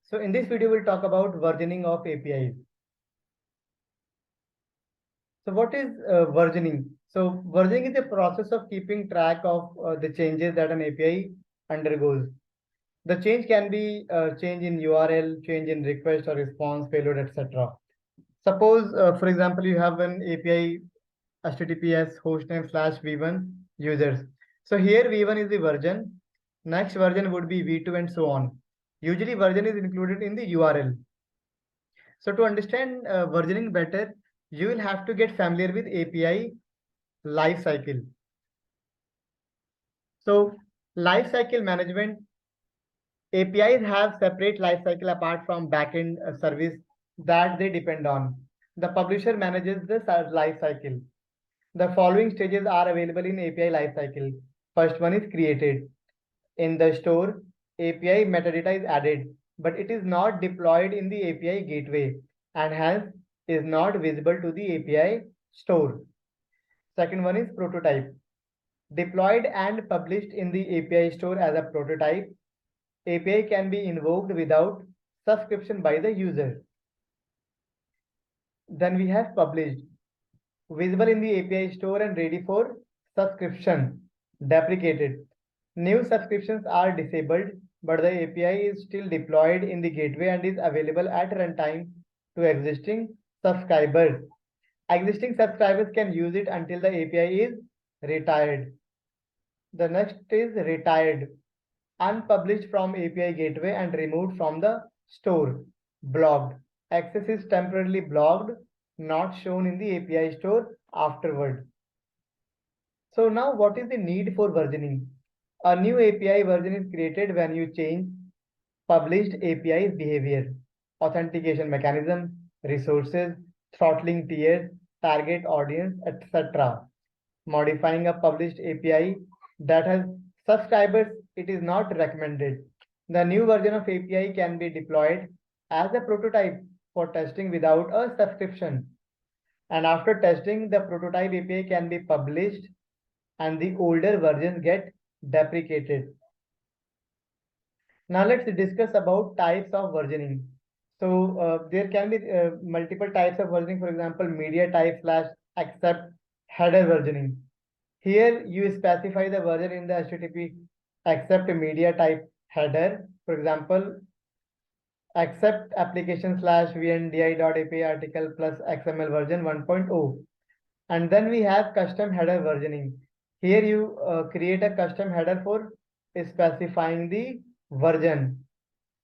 So in this video, we'll talk about versioning of APIs. So what is versioning? So versioning is a process of keeping track of the changes that an API undergoes. The change can be change in URL, change in request or response, payload, etc. Suppose, for example, you have an API HTTPS hostname / v1 users. So here v1 is the version. Next version would be v2 and so on. Usually version is included in the URL. So to understand versioning better, you will have to get familiar with API lifecycle. So lifecycle management, APIs have separate lifecycle apart from backend service that they depend on. The publisher manages the lifecycle. The following stages are available in API lifecycle. First one is created. In the store, API metadata is added, but it is not deployed in the API gateway and hence is not visible to the API store. Second one is prototype. Deployed and published in the API store as a prototype, API can be invoked without subscription by the user. Then we have published. Visible in the API store and ready for subscription. Deprecated. New subscriptions are disabled, but the API is still deployed in the gateway and is available at runtime to existing subscribers. Existing subscribers can use it until the API is retired. The next is retired, unpublished from API gateway and removed from the store. Blocked. Access is temporarily blocked, not shown in the API store afterward. So now what is the need for versioning? A new API version is created when you change published API's behavior, authentication mechanism, resources, throttling tiers, target audience, etc. Modifying a published API that has subscribers, it is not recommended. The new version of API can be deployed as a prototype for testing without a subscription. And after testing, the prototype API can be published and the older versions get deprecated. Now let's discuss about types of versioning. So there can be multiple types of versioning. For example, media type / accept header versioning. Here you specify the version in the HTTP accept media type header. For example, accept application / vndi.api article plus XML version 1.0. And then we have custom header versioning. Here you create a custom header for specifying the version.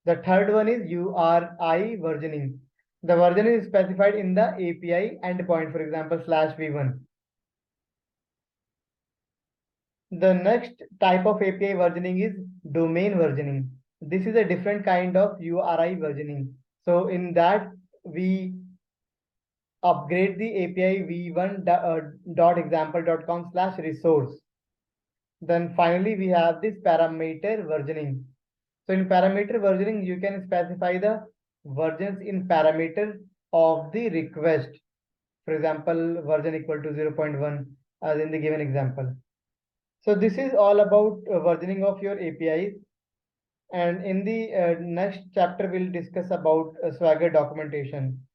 The third one is URI versioning. The version is specified in the API endpoint, for example, /v1. The next type of API versioning is domain versioning. This is a different kind of URI versioning. So in that, we upgrade the API v1.example.com/resource. Then finally, we have this parameter versioning. So in parameter versioning, you can specify the versions in parameter of the request. For example, version equal to 0.1 as in the given example. So this is all about versioning of your APIs. And in the next chapter, we'll discuss about Swagger documentation.